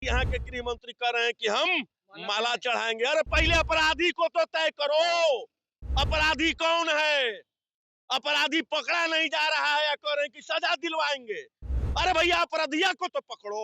यहाँ के गृह मंत्री कह रहे हैं कि हम माला चढ़ाएंगे। अरे पहले अपराधी को तो तय करो, अपराधी कौन है? अपराधी पकड़ा नहीं जा रहा है या कह रहे हैं कि सजा दिलवाएंगे। अरे भैया अपराधिया को तो पकड़ो,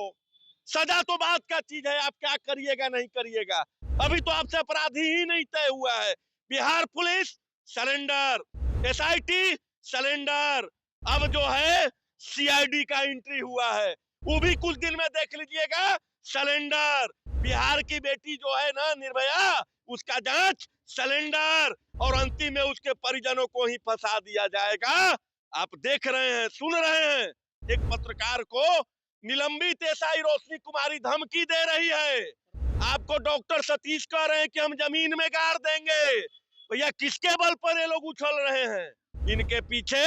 सजा तो बात का चीज है, आप क्या करिएगा नहीं करिएगा। अभी तो आपसे अपराधी ही नहीं तय हुआ है। Bihar police surrender, SIT surrender, अब जो है सीआईडी का एंट्री हुआ है, वो भी कुछ दिन में देख लीजिएगा सरेंडर। बिहार की बेटी जो है ना निर्भया, उसका जांच सरेंडर, और अंतिम में उसके परिजनों को ही फंसा दिया जाएगा। आप देख रहे हैं, सुन रहे हैं, एक पत्रकार को निलंबित एसआई रोशनी कुमारी धमकी दे रही है। आपको डॉक्टर सतीश कह रहे हैं कि हम जमीन में गाड़ देंगे। भैया किसके बल पर ये लोग उछल रहे हैं? इनके पीछे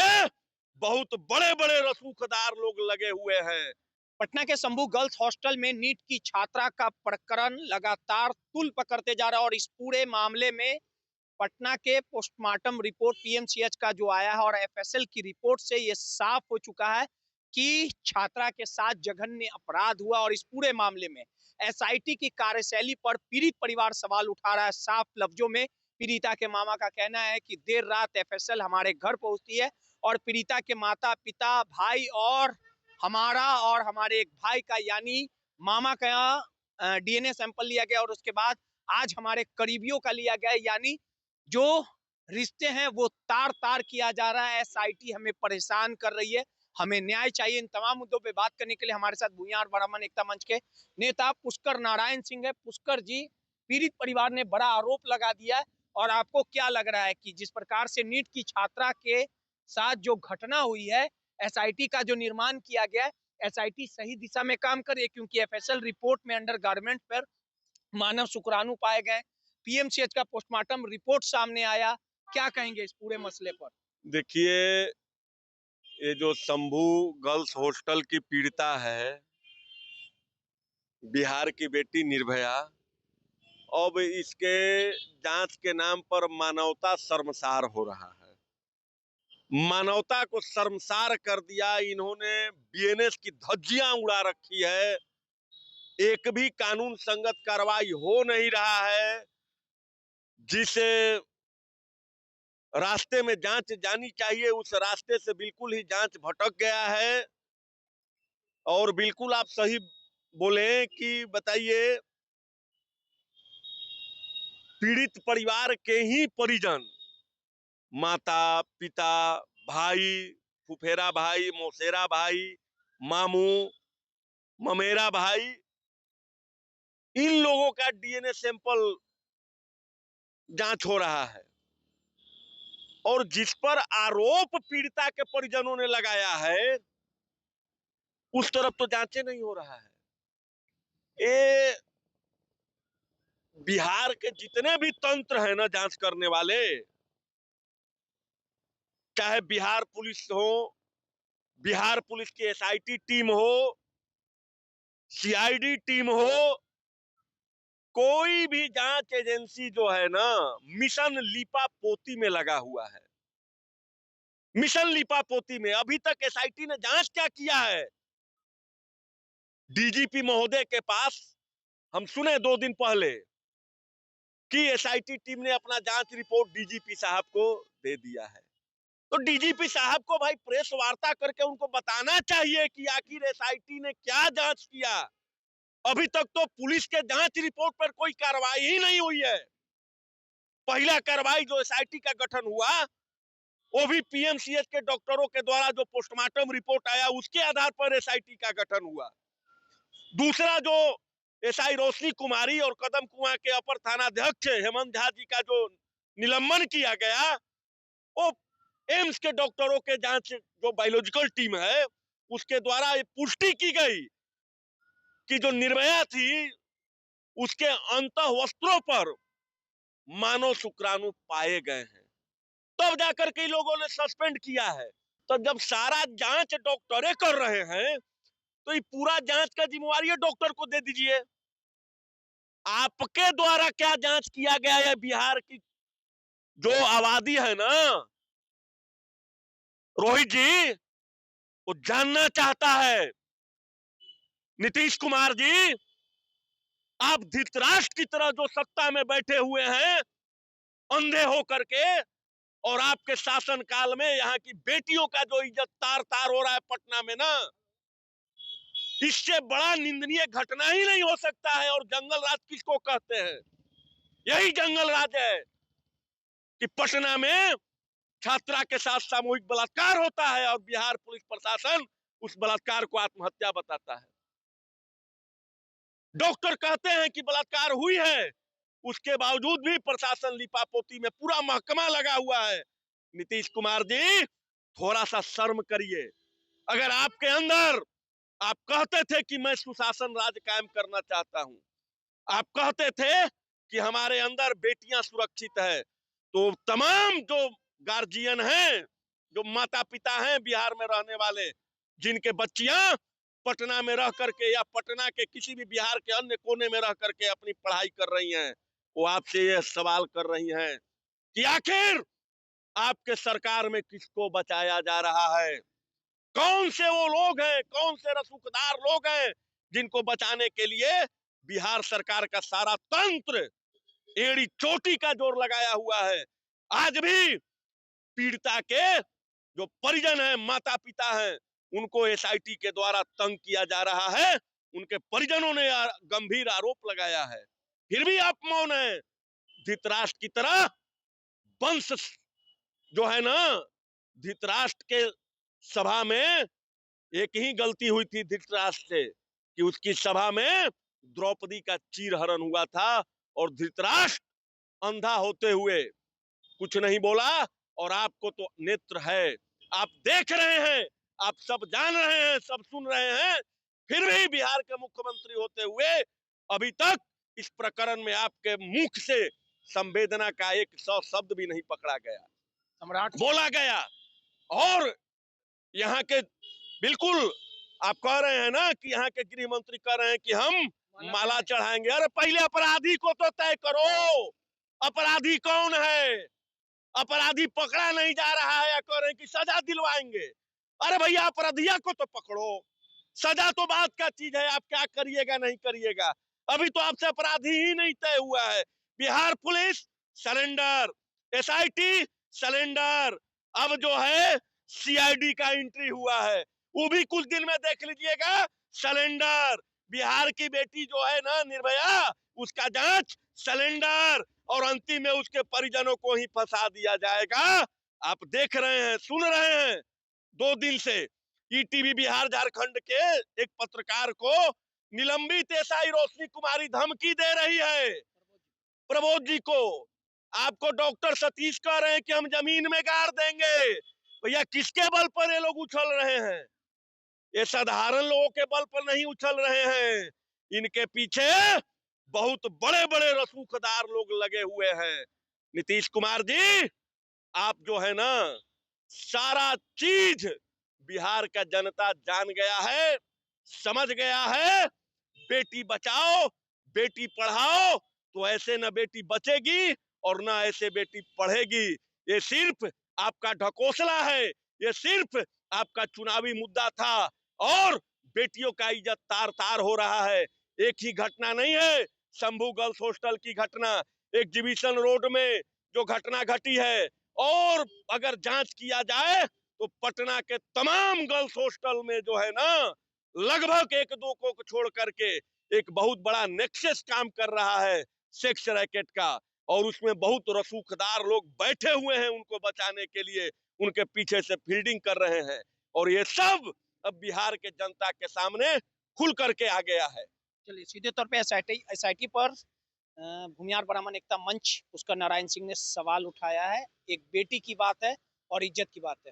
बहुत बड़े बड़े रसूखदार लोग लगे हुए हैं। पटना के शंभू गर्ल्स हॉस्टल में नीट की छात्रा का प्रकरण लगातार तूल पकड़ते जा रहा है और इस पूरे मामले में पटना के पोस्टमार्टम रिपोर्ट पीएमसीएच का जो आया है और एफएसएल की रिपोर्ट से ये साफ हो चुका है कि छात्रा के साथ जघन्य अपराध हुआ। और इस पूरे मामले में एसआईटी की कार्यशैली पर पीड़ित परिवार सवाल उठा रहा है। साफ लफ्जों में पीड़िता के मामा का कहना है कि देर रात एफएसएल हमारे घर पहुंचती है और पीड़िता के माता पिता भाई और हमारे एक भाई का यानी मामा का डीएनए सैंपल लिया गया और उसके बाद आज हमारे करीबियों का लिया गया, यानी जो रिश्ते हैं वो तार तार किया जा रहा है। एसआईटी हमें परेशान कर रही है, हमें न्याय चाहिए। इन तमाम मुद्दों पे बात करने के लिए हमारे साथ भूमिहार ब्राह्मण एकता मंच के नेता पुष्कर नारायण सिंह है। पुष्कर जी, पीड़ित परिवार ने बड़ा आरोप लगा दिया और आपको क्या लग रहा है कि जिस प्रकार से नीट की छात्रा के साथ जो घटना हुई है, एसआईटी का जो निर्माण किया गया है, एसआईटी सही दिशा में काम करे? क्योंकि एफएसएल रिपोर्ट में अंडरगारमेंट पर मानव शुक्राणु पाए गए, पीएमसीएच का पोस्टमार्टम रिपोर्ट सामने आया, क्या कहेंगे इस पूरे मसले पर? देखिए, ये जो शंभू गर्ल्स हॉस्टल की पीड़िता है, बिहार की बेटी निर्भया, अब इसके जांच के नाम पर मानवता शर्मसार हो रहा है। मानवता को शर्मसार कर दिया इन्होंने। बीएनएस की धज्जियां उड़ा रखी है। एक भी कानून संगत कार्रवाई हो नहीं रहा है। जिस रास्ते में जांच जानी चाहिए उस रास्ते से बिल्कुल ही जांच भटक गया है। और बिल्कुल आप सही बोले कि बताइए, पीड़ित परिवार के ही परिजन, माता पिता भाई, फुफेरा भाई, मौसेरा भाई, मामू, ममेरा भाई, इन लोगों का डीएनए सैंपल जांच हो रहा है। और जिस पर आरोप पीड़िता के परिजनों ने लगाया है उस तरफ तो जांचे नहीं हो रहा है। ये बिहार के जितने भी तंत्र हैं ना जांच करने वाले, चाहे बिहार पुलिस हो, बिहार पुलिस की एसआईटी टीम हो, सीआईडी टीम हो, कोई भी जांच एजेंसी जो है ना मिशन लीपापोती में लगा हुआ है। मिशन लीपापोती में अभी तक एसआईटी ने जांच क्या किया है? डीजीपी महोदय के पास हम सुने 2 दिन पहले कि एसआईटी टीम ने अपना जांच रिपोर्ट डीजीपी साहब को दे दिया है। तो डीजीपी साहब को भाई प्रेस वार्ता करके उनको बताना चाहिए कि आखिर एसआईटी ने क्या जांच किया। अभी तक तो पुलिस के जांच रिपोर्ट पर कोई कार्रवाई ही नहीं हुई है। पहला कार्रवाई जो एसआईटी का गठन हुआ वो भी पीएमसीएच के डॉक्टरों के द्वारा जो पोस्टमार्टम रिपोर्ट आया उसके आधार पर एसआईटी का गठन हुआ। दूसरा जो एसआई रोशनी कुमारी और कदम कुआं के अपर थानाध्यक्ष हेमंत झा जी का जो निलंबन किया गया, वो एम्स के डॉक्टरों के जांच जो बायोलॉजिकल टीम है उसके द्वारा ये पुष्टि की गई कि जो निर्भया थी उसके अंतः वस्त्रों पर मानव शुक्राणु पाए गए हैं। तब जाकर के लोगों ने सस्पेंड किया है। तो जब सारा जांच डॉक्टरे कर रहे हैं तो ये पूरा जांच का जिम्मेवारी डॉक्टर को दे दीजिए। आपके द्वारा क्या जांच किया गया है? बिहार की जो आबादी है ना रोहित जी, वो जानना चाहता है। नीतीश कुमार जी, आप धृतराष्ट्र की तरह जो सत्ता में बैठे हुए हैं अंधे हो करके, और आपके शासन काल में यहाँ की बेटियों का जो इज्जत तार तार हो रहा है पटना में ना, इससे बड़ा निंदनीय घटना ही नहीं हो सकता है। और जंगल राज किसको कहते हैं? यही जंगल राज है कि पटना में छात्रा के साथ सामूहिक बलात्कार होता है और बिहार पुलिस प्रशासन उस बलात्कार को आत्महत्या बताता है। डॉक्टर कहते हैं कि बलात्कार हुई है, उसके बावजूद भी प्रशासन लिपापोती में पूरा महकमा लगा हुआ है। नीतीश कुमार जी, थोड़ा सा शर्म करिए। अगर आपके अंदर, आप कहते थे कि मैं सुशासन राज कायम करना चाहता हूं, आप कहते थे कि हमारे अंदर बेटियां सुरक्षित है, तो तमाम जो गार्जियन हैं, जो माता पिता हैं बिहार में रहने वाले, जिनके बच्चियां पटना में रह करके या पटना के किसी भी बिहार के अन्य कोने में रह करके अपनी पढ़ाई कर रही हैं, वो आपसे ये सवाल कर रही हैं कि आखिर आपके सरकार में किसको बचाया जा रहा है? कौन से वो लोग हैं, कौन से रसूखदार लोग हैं जिनको बचाने के लिए बिहार सरकार का सारा तंत्र एड़ी चोटी का जोर लगाया हुआ है? आज भी पीड़िता के जो परिजन हैं, माता पिता हैं, उनको एसआईटी के द्वारा तंग किया जा रहा है। उनके परिजनों ने गंभीर आरोप लगाया है, फिर भी आप मौन हैं। धृतराष्ट्र की तरह वंश जो है ना, धृतराष्ट्र के सभा में एक ही गलती हुई थी धृतराष्ट्र से कि उसकी सभा में द्रौपदी का चीरहरण हुआ था और धृतराष्ट्र अंधा होते हुए कुछ नहीं बोला। और आपको तो नेत्र है, आप देख रहे हैं, आप सब जान रहे हैं, सब सुन रहे हैं, फिर भी बिहार के मुख्यमंत्री होते हुए अभी तक इस प्रकरण में आपके मुख से संवेदना का एक सौ शब्द भी नहीं पकड़ा गया, सम्राट बोला गया। और यहाँ के बिल्कुल आप कह रहे हैं ना कि यहाँ के गृह मंत्री कह रहे हैं कि हम माला चढ़ाएंगे। अरे पहले अपराधी को तो तय करो, अपराधी कौन है? अपराधी पकड़ा नहीं जा रहा है या कह रहे हैं कि सजा दिलवाएंगे। अरे भैया, अपराधिया को तो पकड़ो, सजा तो बात का चीज है, आप क्या करिएगा नहीं करिएगा, अभी तो आपसे अपराधी ही नहीं तय हुआ है। Bihar police surrender, SIT surrender, अब जो है सीआईडी का एंट्री हुआ है, वो भी कुछ दिन में देख लीजिएगा सरेंडर। बिहार की बेटी जो है ना निर्भया, उसका जांच सरेंडर, और अंतिम में उसके परिजनों को ही फंसा दिया जाएगा। आप देख रहे हैं, सुन रहे हैं, 2 दिन से ईटीवी बिहार झारखंड के एक पत्रकार को निलंबित एसआई रोशनी कुमारी धमकी दे रही है, प्रबोध जी को। आपको डॉक्टर सतीश कह रहे हैं कि हम जमीन में गाड़ देंगे। भैया, किसके बल पर ये लोग उछल रहे हैं? ये साधारण लोगों के बल पर नहीं उछल रहे हैं, इनके पीछे बहुत बड़े बड़े रसूखदार लोग लगे हुए हैं। नीतीश कुमार जी, आप जो है ना, सारा चीज बिहार का जनता जान गया है, समझ गया है। बेटी बचाओ, बेटी पढ़ाओ, तो ऐसे न बेटी बचेगी और न ऐसे बेटी पढ़ेगी। ये सिर्फ आपका ढकोसला है, ये सिर्फ आपका चुनावी मुद्दा था, और बेटियों का इज्जत तार तार हो रहा है। एक ही घटना नहीं है, शंभू गर्ल्स हॉस्टल की घटना, एग्जीबिशन रोड में जो घटना घटी है, और अगर जांच किया जाए तो पटना के तमाम गर्ल्स हॉस्टल में जो है ना, लगभग 1-2 को छोड़ करके एक बहुत बड़ा नेक्सस काम कर रहा है सेक्स रैकेट का, और उसमें बहुत रसूखदार लोग बैठे हुए हैं उनको बचाने के लिए, उनके पीछे से फील्डिंग कर रहे हैं। और ये सब अब बिहार के जनता के सामने खुल करके आ गया है। चलिए, सीधे तौर पे एसआईटी पर भूमिहार ब्राह्मण एकता मंच, उसका नारायण सिंह ने सवाल उठाया है। एक बेटी की बात है और इज्जत की बात है।